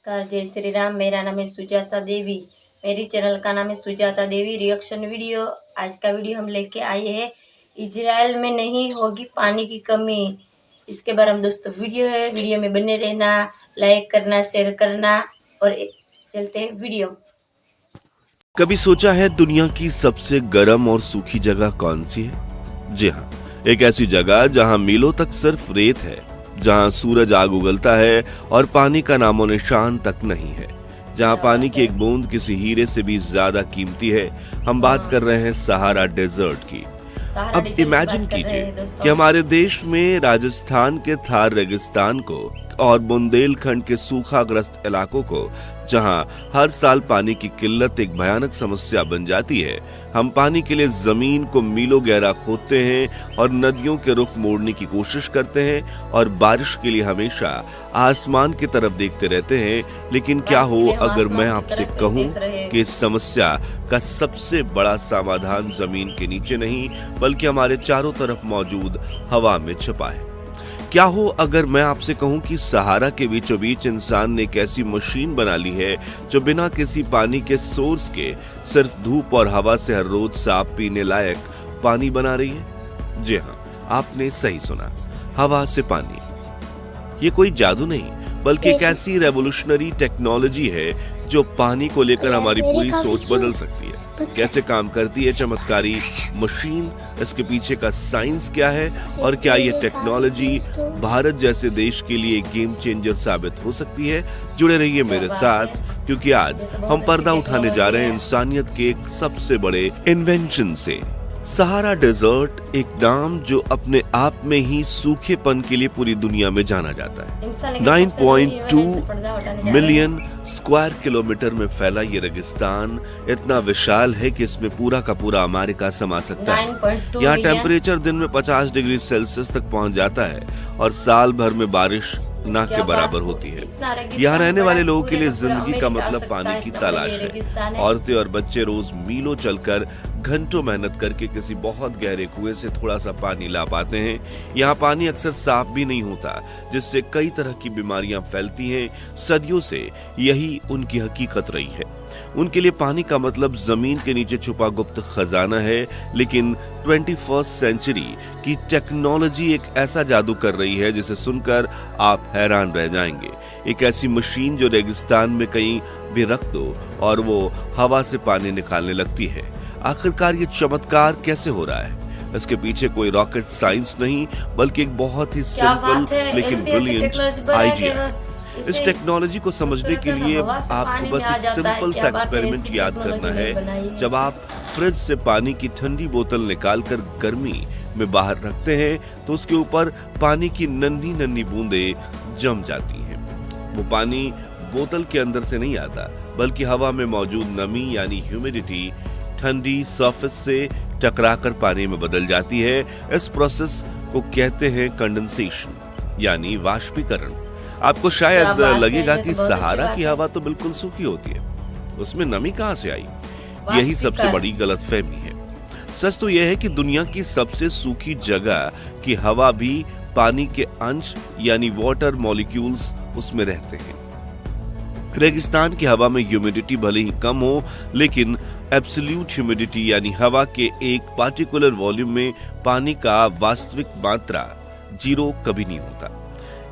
नमस्कार, जय श्री राम। मेरा नाम है सुजाता देवी। मेरी चैनल का नाम है सुजाता देवी रिएक्शन वीडियो। आज का वीडियो हम लेके आए हैं, इजराइल में नहीं होगी पानी की कमी। इसके बारे में दोस्तों वीडियो है, वीडियो में बने रहना, लाइक करना, शेयर करना। और चलते हैं वीडियो। कभी सोचा है दुनिया की सबसे गर्म और सूखी जगह कौन सी है? जी हाँ, एक ऐसी जगह जहां मीलों तक सिर्फ रेत है, जहां सूरज आग उगलता है और पानी का नामो निशान तक नहीं है, जहां पानी की एक बूंद किसी हीरे से भी ज्यादा कीमती है। हम बात कर रहे हैं सहारा डेजर्ट की। अब इमेजिन कीजिए कि हमारे देश में राजस्थान के थार रेगिस्तान को और बुंदेलखंड के सूखाग्रस्त इलाकों को, जहां हर साल पानी की किल्लत एक भयानक समस्या बन जाती है, हम पानी के लिए जमीन को मीलों गहरा खोदते हैं और नदियों के रुख मोड़ने की कोशिश करते हैं और बारिश के लिए हमेशा आसमान की तरफ देखते रहते हैं। लेकिन क्या हो अगर मैं आपसे कहूं कि इस समस्या का सबसे बड़ा समाधान जमीन के नीचे नहीं बल्कि हमारे चारों तरफ मौजूद हवा में छिपा है? क्या हो अगर मैं आपसे कहूं कि सहारा के बीचों बीच इंसान ने एक ऐसी मशीन बना ली है जो बिना किसी पानी के सोर्स के सिर्फ धूप और हवा से हर रोज साफ पीने लायक पानी बना रही है? जी हाँ, आपने सही सुना, हवा से पानी। ये कोई जादू नहीं बल्कि एक ऐसी रेवोल्यूशनरी टेक्नोलॉजी है जो पानी को लेकर हमारी पूरी सोच बदल सकती है। कैसे काम करती है चमत्कारी मशीन, इसके पीछे का साइंस क्या है और क्या ये टेक्नोलॉजी भारत जैसे देश के लिए गेम चेंजर साबित हो सकती है? जुड़े रहिए मेरे साथ, क्योंकि आज हम पर्दा उठाने जा रहे हैं इंसानियत के एक सबसे बड़े इन्वेंशन से। सहारा डेजर्ट, एक नाम जो अपने आप में ही सूखेपन के लिए पूरी दुनिया में जाना जाता है। 9.2 मिलियन स्क्वायर किलोमीटर में फैला ये रेगिस्तान इतना विशाल है कि इसमें पूरा का पूरा अमेरिका समा सकता है। यहाँ टेम्परेचर दिन में 50 डिग्री सेल्सियस तक पहुंच जाता है और साल भर में बारिश ना के बराबर होती है। यहाँ रहने वाले लोगों के लिए जिंदगी का मतलब पानी की तलाश है। औरतें और बच्चे रोज मीलों चलकर घंटों मेहनत करके किसी बहुत गहरे कुएं से थोड़ा सा पानी ला पाते हैं। यहाँ पानी अक्सर साफ भी नहीं होता, जिससे कई तरह की बीमारियां फैलती हैं। सदियों से यही उनकी हकीकत रही है। उनके लिए पानी का मतलब जमीन के नीचे छुपा गुप्त खजाना है। लेकिन 21st सेंचुरी की टेक्नोलॉजी एक ऐसा जादू कर रही है जिसे सुनकर आप हैरान रह जाएंगे। एक ऐसी मशीन जो रेगिस्तान में कहीं भी रख दो और वो हवा से पानी निकालने लगती है। आखिरकार ये चमत्कार कैसे हो रहा है? इसके पीछे कोई रॉकेट साइंस नहीं बल्कि एक बहुत ही सिंपल लेकिन ब्रिलियंट आइडिया। इस टेक्नोलॉजी को समझने के लिए आपको बस एक सिंपल सा एक्सपेरिमेंट याद करना है। जब आप फ्रिज से पानी की ठंडी बोतल निकालकर गर्मी में बाहर रखते हैं तो उसके ऊपर पानी की नन्ही नन्ही बूंदें जम जाती हैं। वो पानी बोतल के अंदर से नहीं आता बल्कि हवा में मौजूद नमी यानी ह्यूमिडिटी ठंडी सरफेस से टकराकर पानी में बदल जाती है। इस प्रोसेस को कहते हैं कंडेंसेशन यानी वाष्पीकरण। आपको शायद लगेगा कि सहारा की हवा तो बिल्कुल सूखी होती है, उसमें नमी कहां से आई? यही सबसे बड़ी गलतफहमी है। सच तो यह है कि दुनिया की सबसे सूखी जगह की हवा भी पानी के अंश यानी वाटर मॉलिक्यूल्स उसमें रहते हैं। रेगिस्तान की हवा में ह्यूमिडिटी भले ही कम हो, लेकिन एब्सोल्यूट ह्यूमिडिटी यानी हवा के एक पार्टिकुलर वॉल्यूम में पानी का वास्तविक मात्रा 0 कभी नहीं होता।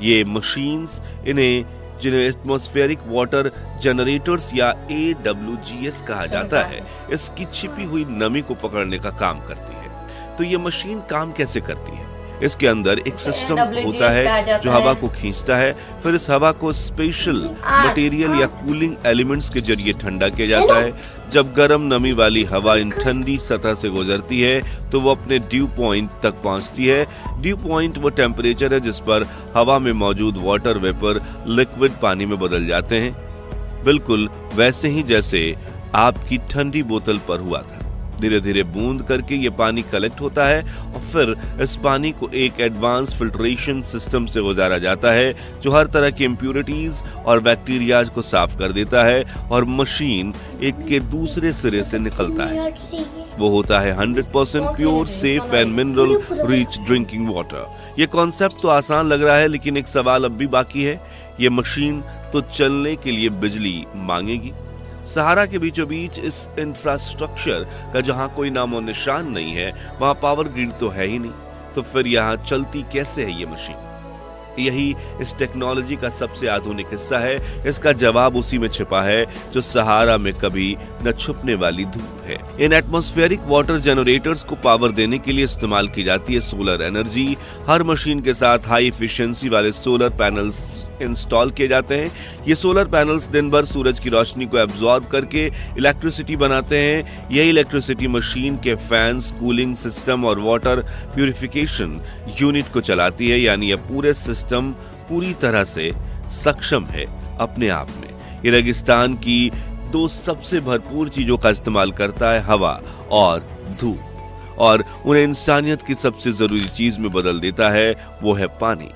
ये मशीन्स, जिन्हें एटमॉस्फेरिक वाटर जनरेटर्स या AWGS कहा जाता है, इसकी छिपी हुई नमी को पकड़ने का काम करती है। तो ये मशीन काम कैसे करती है? इसके अंदर एक सिस्टम होता है जो हवा को खींचता है, फिर इस हवा को स्पेशल मटेरियल या कूलिंग एलिमेंट्स के जरिए ठंडा किया जाता है। जब गर्म नमी वाली हवा इन ठंडी सतह से गुजरती है तो वो अपने ड्यू पॉइंट तक पहुंचती है। ड्यू पॉइंट वो टेम्परेचर है जिस पर हवा में मौजूद वाटर वेपर लिक्विड पानी में बदल जाते हैं, बिल्कुल वैसे ही जैसे आपकी ठंडी बोतल पर हुआ था। धीरे धीरे बूंद करके ये पानी कलेक्ट होता है और फिर इस पानी को एक एडवांस फिल्ट्रेशन सिस्टम से गुजारा जाता है जो हर तरह की इम्प्यूरिटीज और बैक्टीरियाज को साफ कर देता है और मशीन एक के दूसरे सिरे से निकलता है। वो होता है 100% pure, safe and mineral rich drinking water. ये कॉन्सेप्ट तो आसान लग रहा है, लेकिन एक सवाल अब भी बाकी है। ये मशीन तो चलने के लिए बिजली मांगेगी। सहारा के बीचों बीच इस इंफ्रास्ट्रक्चर का जहां कोई नामो निशान नहीं है, वहां पावर ग्रिड तो है ही नहीं, तो फिर यहां चलती कैसे है ये मशीन? यही इस टेक्नोलॉजी का सबसे आधुनिक हिस्सा है। इसका जवाब उसी में छिपा है जो सहारा में कभी न छुपने वाली धूप है। इन एटमॉस्फेरिक वाटर जनरेटर्स को पावर देने के लिए इस्तेमाल की जाती है सोलर एनर्जी। हर मशीन के साथ हाई एफिशिएंसी वाले सोलर पैनल्स इंस्टॉल किए जाते हैं। ये सोलर पैनल्स दिन भर सूरज की रोशनी को एब्जॉर्ब करके इलेक्ट्रिसिटी बनाते हैं। यही इलेक्ट्रिसिटी मशीन के फैंस, कूलिंग सिस्टम और वाटर प्यूरिफिकेशन यूनिट को चलाती है। यानी यह पूरे सिस्टम पूरी तरह से सक्षम है अपने आप में। ये रेगिस्तान की दो सबसे भरपूर चीजों का इस्तेमाल करता है, हवा और धूप, और उन्हें इंसानियत की सबसे जरूरी चीज में बदल देता है, वो है पानी।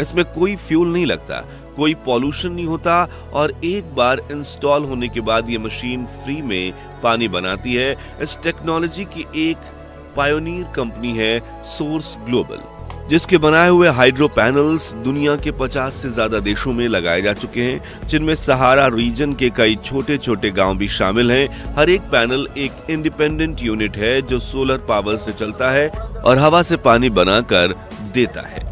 इसमें कोई फ्यूल नहीं लगता, कोई पॉल्यूशन नहीं होता, और एक बार इंस्टॉल होने के बाद ये मशीन फ्री में पानी बनाती है। इस टेक्नोलॉजी की एक पायोनियर कंपनी है सोर्स ग्लोबल, जिसके बनाए हुए हाइड्रो पैनल्स दुनिया के 50 से ज्यादा देशों में लगाए जा चुके हैं, जिनमें सहारा रीजन के कई छोटे छोटे गांव भी शामिल हैं। हर एक पैनल एक इंडिपेंडेंट यूनिट है जो सोलर पावर से चलता है और हवा से पानी बनाकर देता है।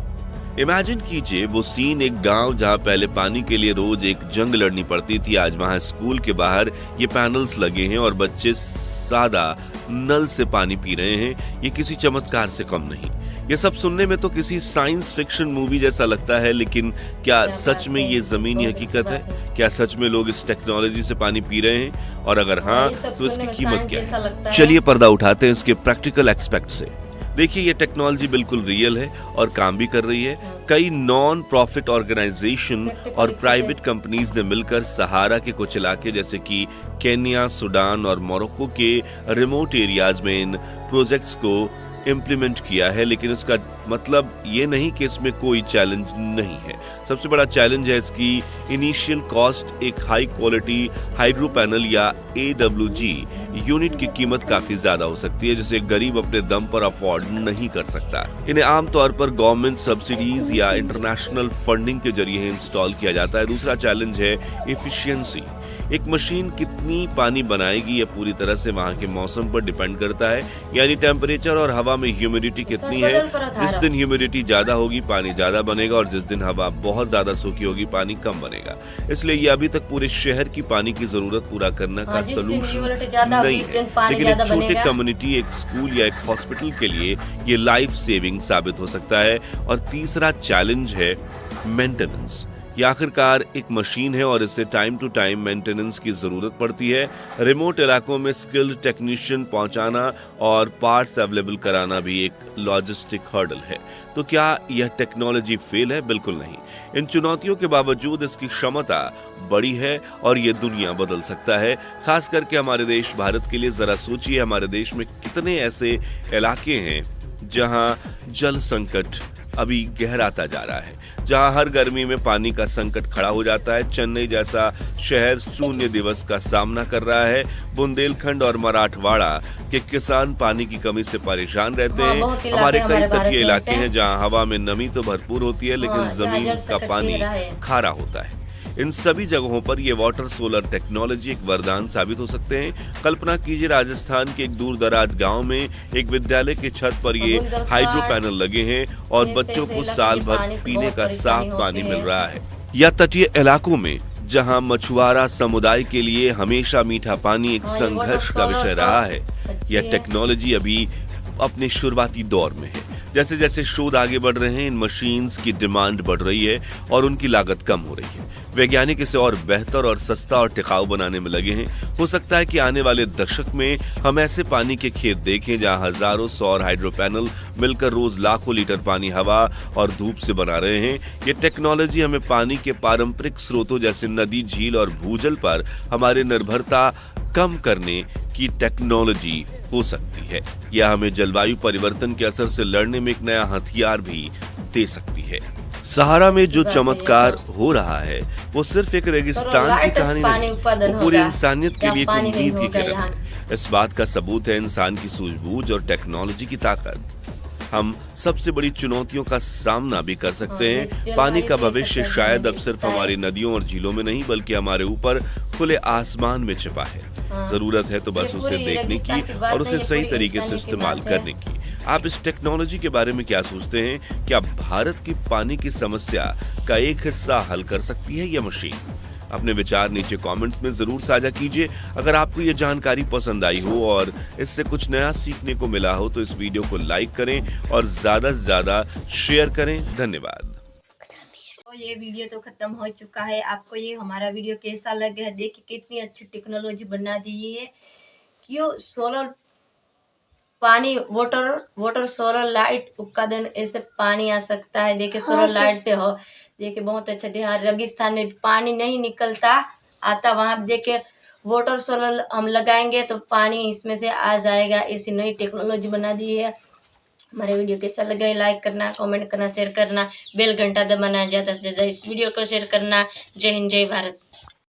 इमेजिन कीजिए वो सीन, एक गांव जहां पहले पानी के लिए रोज एक जंग लड़नी पड़ती थी, आज वहां स्कूल के बाहर ये पैनल्स लगे हैं और बच्चे सादा नल से पानी पी रहे हैं। ये किसी चमत्कार से कम नहीं। ये सब सुनने में तो किसी साइंस फिक्शन मूवी जैसा लगता है, लेकिन क्या सच में ये जमीनी हकीकत है? क्या सच में लोग इस टेक्नोलॉजी से पानी पी रहे हैं? और अगर हाँ, तो इसकी कीमत क्या है? चलिए पर्दा उठाते हैं इसके प्रैक्टिकल एस्पेक्ट से। देखिए, ये टेक्नोलॉजी बिल्कुल रियल है और काम भी कर रही है। कई नॉन प्रॉफिट ऑर्गेनाइजेशन और प्राइवेट कंपनीज ने मिलकर सहारा के कुछ इलाके जैसे कि केन्या, सूडान और मोरक्को के रिमोट एरियाज में इन प्रोजेक्ट्स को इम्प्लीमेंट किया है। लेकिन इसका मतलब ये नहीं कि इसमें कोई चैलेंज नहीं है। सबसे बड़ा चैलेंज है इसकी इनिशियल कॉस्ट। एक हाई क्वालिटी हाइड्रो पैनल या AWG यूनिट की कीमत काफी ज्यादा हो सकती है, जिसे गरीब अपने दम पर अफोर्ड नहीं कर सकता। इन्हें आमतौर पर गवर्नमेंट सब्सिडीज या इंटरनेशनल फंडिंग के जरिए इंस्टॉल किया जाता है। दूसरा चैलेंज है एफिशिएंसी। एक मशीन कितनी पानी बनाएगी, यह पूरी तरह से वहां के मौसम पर डिपेंड करता है, यानी टेम्परेचर और हवा में ह्यूमिडिटी कितनी है। जिस दिन ह्यूमिडिटी ज्यादा होगी पानी ज्यादा बनेगा, और जिस दिन हवा बहुत ज्यादा सूखी होगी पानी कम बनेगा। इसलिए ये अभी तक पूरे शहर की पानी की जरूरत पूरा करने का सोल्यूशन नहीं है। लेकिन एक छोटे कम्युनिटी, एक स्कूल या एक हॉस्पिटल के लिए ये लाइफ सेविंग साबित हो सकता है। और तीसरा चैलेंज है मेंटेनेंस। ये आखिरकार एक मशीन है और इसे टाइम टू टाइम मेंटेनेंस की जरूरत पड़ती है। रिमोट इलाकों में स्किल्ड टेक्नीशियन पहुंचाना और पार्ट्स अवेलेबल कराना भी एक लॉजिस्टिक हर्डल है। तो क्या यह टेक्नोलॉजी फेल है? बिल्कुल नहीं। इन चुनौतियों के बावजूद इसकी क्षमता बड़ी है और ये दुनिया बदल सकता है, खास करके हमारे देश भारत के लिए। जरा सोचिए, हमारे देश में कितने ऐसे इलाके हैं जहां जल संकट अभी गहराता जा रहा है, जहां हर गर्मी में पानी का संकट खड़ा हो जाता है। चेन्नई जैसा शहर शून्य दिवस का सामना कर रहा है। बुंदेलखंड और मराठवाड़ा के किसान पानी की कमी से परेशान रहते हैं। हमारे कई तटीय इलाके हैं जहां हवा में नमी तो भरपूर होती है, लेकिन जमीन का पानी खारा होता है। इन सभी जगहों पर ये वाटर सोलर टेक्नोलॉजी एक वरदान साबित हो सकते हैं। कल्पना कीजिए, राजस्थान के एक दूर दराज गाँव में एक विद्यालय की छत पर ये हाइड्रो पैनल लगे हैं और बच्चों को साल भर पीने का साफ पानी मिल रहा है। या तटीय इलाकों में जहां मछुआरा समुदाय के लिए हमेशा मीठा पानी एक संघर्ष का विषय रहा है, यह टेक्नोलॉजी अभी अपने शुरुआती दौर में है। जैसे जैसे शोध आगे बढ़ रहे हैं, इन मशीन्स की डिमांड बढ़ रही है और उनकी लागत कम हो रही है। वैज्ञानिक इसे और बेहतर और सस्ता और टिकाऊ बनाने में लगे हैं। हो सकता है कि आने वाले दशक में हम ऐसे पानी के खेत देखें जहां हजारों सौर हाइड्रो पैनल मिलकर रोज लाखों लीटर पानी हवा और धूप से बना रहे हैं। ये टेक्नोलॉजी हमें पानी के पारंपरिक स्रोतों जैसे नदी, झील और भूजल पर हमारे निर्भरता कम करने की टेक्नोलॉजी हो सकती है, या हमें जलवायु परिवर्तन के असर से लड़ने में एक नया हथियार भी दे सकती है। सहारा में जो चमत्कार हो रहा है वो सिर्फ एक रेगिस्तान की कहानी नहीं, वो पूरी इंसानियत के लिए एक उम्मीद की किरण है। इस बात का सबूत है इंसान की सूझबूझ और टेक्नोलॉजी की ताकत। हम सबसे बड़ी चुनौतियों का सामना भी कर सकते हाँ, हैं। जल पानी वायु का के ऐसा भविष्य प्रदूषण शायद अब दिखता सिर्फ है। हमारी नदियों और झीलों में नहीं बल्कि हमारे ऊपर खुले आसमान में छिपा है। हाँ। जरूरत है तो बस ये उसे पूरी देखने रेगिस्तान की की बात और नहीं, उसे ये सही पूरी तरीके से इंसानियत की इस्तेमाल बात है। करने की। आप इस टेक्नोलॉजी के बारे में क्या सोचते हैं? क्या भारत की पानी की समस्या का एक हिस्सा हल कर सकती है यह मशीन? अपने विचार नीचे कमेंट्स में जरूर साझा कीजिए। अगर आपको ये जानकारी पसंद आई हो और इससे कुछ नया सीखने को मिला हो तो इस वीडियो को लाइक करें और ज्यादा से ज्यादा शेयर करें। धन्यवाद। तो ये वीडियो तो खत्म हो चुका है। आपको ये हमारा वीडियो कैसा लगा है? देखिए कितनी अच्छी टेक्नोलॉजी बना दी है। क्यों सोलर पानी वाटर सोलर लाइट उत्पादन ऐसे पानी आ सकता है। देखिए सोलर लाइट से हो, देखिए बहुत अच्छा। यहाँ रेगिस्तान में पानी नहीं निकलता आता, वहां देखिए वाटर सोलर हम लगाएंगे तो पानी इसमें से आ जाएगा। ऐसी नई टेक्नोलॉजी बना दी है। हमारे वीडियो कैसा लगा लाइक करना, कमेंट करना, शेयर करना, बेल घंटा दबाना, ज़्यादा से ज़्यादा इस वीडियो को शेयर करना। जय हिंद, जय भारत।